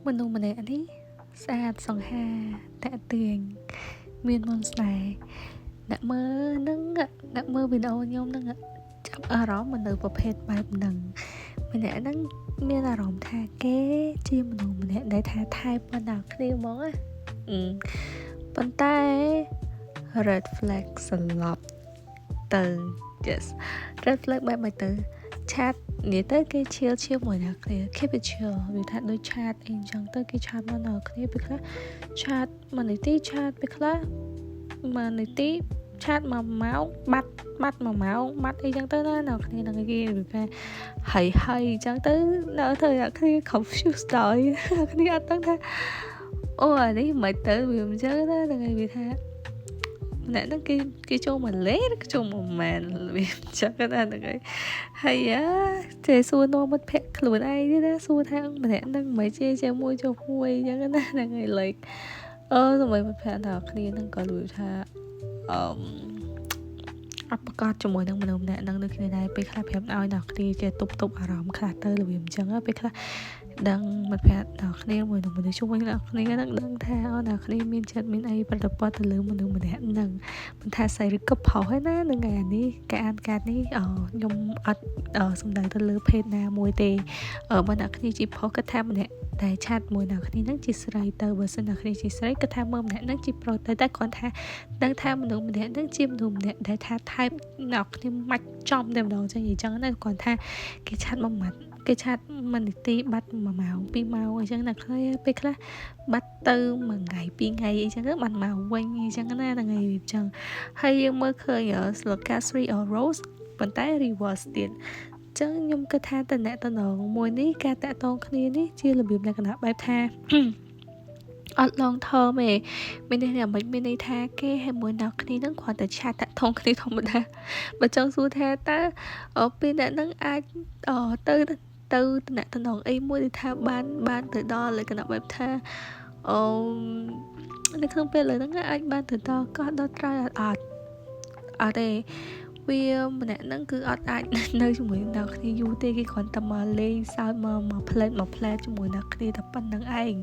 មនុស្សម្នាក់នេះស្អាតសង្ហាតាក់ទាញមានមន្តស្នេហ៍អ្នកមើលនឹងអ្នកមើលវីដេអូខ្ញុំនឹងចាប់អារម្មណ៍មកនៅប្រភេទបែបហ្នឹងម្នាក់ហ្នឹងមានអារម្មណ៍ថាគេជាមនុស្សម្នាក់ដែលថាថែប៉ុណ្ណាគ្នាហ្មងប៉ុន្តែ red flag ស្លាប់ទៅ yes red flag បែបមិនទៅឆាតនិយាយទៅគេឈៀលមួយណាគ្នា keep it chill វាថាដូចឆាតអីចឹងទៅគេឆាតមកណាគ្នាពេលខ្លះឆាតមួយនាទីឆាតពេលខ្លះមួយនាទីឆាត1ម៉ោងបាត់1ម៉ោងបាត់អីចឹងទៅណាអ្នកគ្នានឹងគេវាថាហើយចឹងទៅនៅទៅអ្នកគ្នា confused ដល់អ្នកគ្នាអត់ដឹងថាអូអានេះមិនទៅវាមិនចឹងណានឹងគេវាថាអ្នកហ្នឹងគេចូលមកលេងគេចូលមកមែនវាចឹងណាហ្នឹងហើយចេះសួរនាំមិត្តភក្តិខ្លួនឯងទេណាសួរថាម្នាក់ហ្នឹងមិនចេះជាមួយចុះមួយចឹងណាហ្នឹងហើយ like សម្រាប់មិត្តភក្តិថាគ្នាហ្នឹងក៏លួចថាអត់ប្រកាសជាមួយនឹងមនុស្សម្នាក់ហ្នឹងដូចគ្នាដែរពេលខ្លះប្រាប់ឲ្យអ្នកគ្នាចេះទប់អារម្មណ៍ខ្លះទៅរបៀបអញ្ចឹងពេលខ្លះដឹងមិត្តភក្តិអ្នកគ្នាមួយនឹងមនុស្សជួយអ្នកគ្នានឹងដឹងថាអ្នកគ្នាមានចិត្តមានអីប្រតិបត្តិទៅលើមនុស្សម្នាក់ហ្នឹងមិនថាស្អីឬក៏ផុសឯណានឹងថ្ងៃនេះការអានកាតនេះខ្ញុំអត់សំដៅទៅលើភេទណាមួយទេបើអ្នកគ្នាជាផុសគាត់ថាម្នាក់តែឆាតមួយអ្នកគ្នាហ្នឹងជាស្រីទៅបើសិនអ្នកគ្នាជាស្រីគាត់ថាមើលម្នាក់ហ្នឹងជាប្រុសទៅតែគាត់ថាដឹងថាមនុស្សម្នាក់ហ្នឹងជាមនុស្សម្នាក់ដែលថាថែបអ្នកគ្នាមាច់ចំតែម្ដងចឹងនិយាយចឹងណាគាត់ថាគេឆាតមួយម៉ាត់គេឆាតមួយនាទីបាត់1ម៉ោង2ម៉ោងអីចឹងណាខ្លះពេលខ្លះបាត់ទៅ1ថ្ងៃ2ថ្ងៃអីចឹងបាត់មកវិញអីចឹងណាថ្ងៃអញ្ចឹងហើយយើងមើលឃើញ Sloka 3 or Rose ប៉ុន្តែ reverse ទៀតចឹងខ្ញុំគិតថាតំណែងមួយនេះការតាក់ទងគ្នានេះជារបៀបលក្ខណៈបែបថាអត់ long term ទេមានន័យថាមិនមានន័យថាគេហើយមួយអ្នកគ្នានឹងគ្រាន់តែឆាតតាក់ទងគ្នាធម្មតាបើចង់សួរថាតើពេលអ្នកនឹងអាចទៅតំណែងអីមួយដែលថាបានទៅដល់លក្ខណៈបែបថានៅក្នុងពេលឥឡូវហ្នឹងអាចបានទៅដល់កោះដល់ត្រៃអត់ទេវាម្នាក់ហ្នឹងគឺអត់អាចនៅជាមួយអ្នកគ្នាយូរទេគេគ្រាន់តែមកលេងសើចមកផ្លែជាមួយអ្នកគ្នាតែប៉ុណ្្នឹងឯង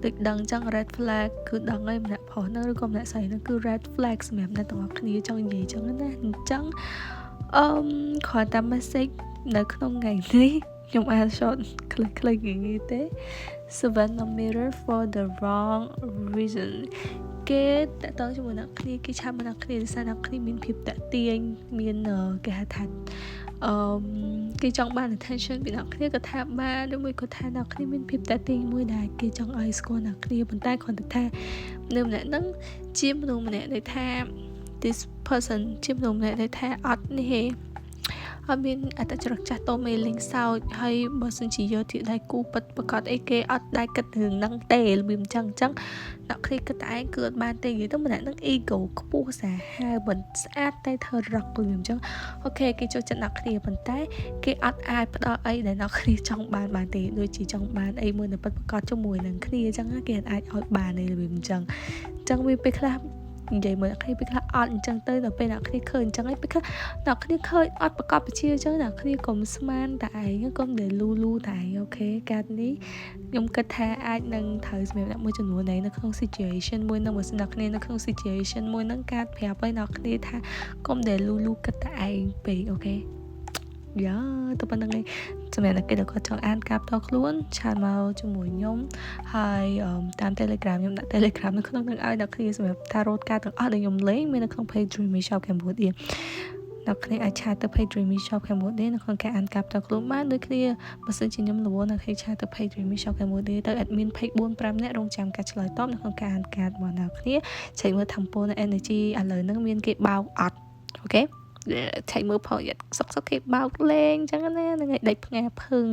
ដូចដឹងចឹង red flag គឺដឹងហើយម្នាក់ប្រុសហ្នឹងឬក៏ម្នាក់ស្រីហ្នឹងគឺ red flag សម្រាប់អ្នកទាំងអស់គ្នាចង់និយាយចឹងណាអញ្ចឹងគ្រាន់តែ message នៅក្នុងថ្ងៃនេះខ្ញុំអាន short ខ្លីៗងាយទេ Savannah mirror for the wrong reason គេតើតើជាមួយអ្នកគ្នាគេឆាប់មកអ្នកគ្នាដោយសារអ្នកគ្នាមានភាពតាក់ទាញមានគេហៅថាគេចង់បាន attention ពីអ្នកគ្នាក៏ថាបានឬមួយក៏ថាអ្នកគ្នាមានភាពតាក់ទាញមួយដែលគេចង់ឲ្យស្គាល់អ្នកគ្នាប៉ុន្តែគ្រាន់តែថានៅម្នាក់ហ្នឹងជាមនុស្សម្នាក់ដែលថា this person ជាមនុស្សម្នាក់ដែលថាអត់នេះទេអត់មានអត្តចរិតចាស់តមេលេងសើចហើយបើសិនជាយកទីដៃគូពិតប្រកបអីគេអត់ដែរគិតរឿងហ្នឹងទេរបៀបអញ្ចឹងអ្នកគ្នាគិតតែឯងគឺអត់បានទេនិយាយទៅម្នាក់ហ្នឹង ego ខ្ពស់សាហាវមិនស្អាតតែធ្វើរករបៀបអញ្ចឹងអូខេគេចូលចិត្តអ្នកគ្នាប៉ុន្តែគេអត់អាចផ្ដល់អីដែលអ្នកគ្នាចង់បានទេដូចជាចង់បានអីមួយនៅពិតប្រកបជាមួយនឹងគ្នាអញ្ចឹងគេអត់អាចឲ្យបានទេរបៀបអញ្ចឹងវាពេលខ្លះនិយាយមើលអ្នកគ្នាពេលខ្លះអត់អញ្ចឹងទៅដល់ពេលអ្នកគ្នាឃើញអញ្ចឹងហើយពេលខ្លះអ្នកគ្នាឃើញអត់ប្រកបវិជ្ជាអញ្ចឹងអ្នកគ្នាកុំស្មានតែឯងកុំដែលលូតែឯងអូខេកាត់នេះខ្ញុំគិតថាអាចនឹងត្រូវសម្រាប់អ្នកមួយចំនួននៅក្នុង situation មួយនឹងបើសិនអ្នកគ្នានៅក្នុង situation មួយនឹងកាត់ប្រាប់ឲ្យអ្នកគ្នាថាកុំដែលលូគិតតែឯងពេកអូខេទៅប៉ុណ្្នឹងឯងសម្រាប់អ្នកគេដែលគាត់ចង់អានការផ្ទាល់ខ្លួនឆាតមកជាមួយខ្ញុំហើយតាម Telegram ខ្ញុំដាក់ Telegram នៅក្នុងនឹងឲ្យអ្នកគ្នាសម្រាប់តារ៉ូតការទាំងអស់ដែលខ្ញុំលេងមាននៅក្នុង page Dreamy Shop Cambodia អ្នកគ្នាអាចឆាតទៅ page Dreamy Shop Cambodia នៅក្នុងការអានការផ្ទាល់ខ្លួនបានដូចគ្នាបើសិនជាខ្ញុំរវល់អ្នកគ្នាឆាតទៅ page Dreamy Shop Cambodia ទៅ admin page 4-5 នាក់រងចាំការឆ្លើយតបនៅក្នុងការអានការរបស់អ្នកគ្នាឆែកមើល tempo និង energy ឥឡូវហ្នឹងមានគេបោកអត់អូខេឆែកមើលផងសុកគេបោកលេងចឹងណានឹងឲ្យដាច់ផ្ងាភឹង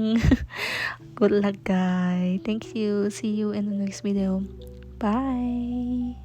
Good luck guys thank you see you in the next video bye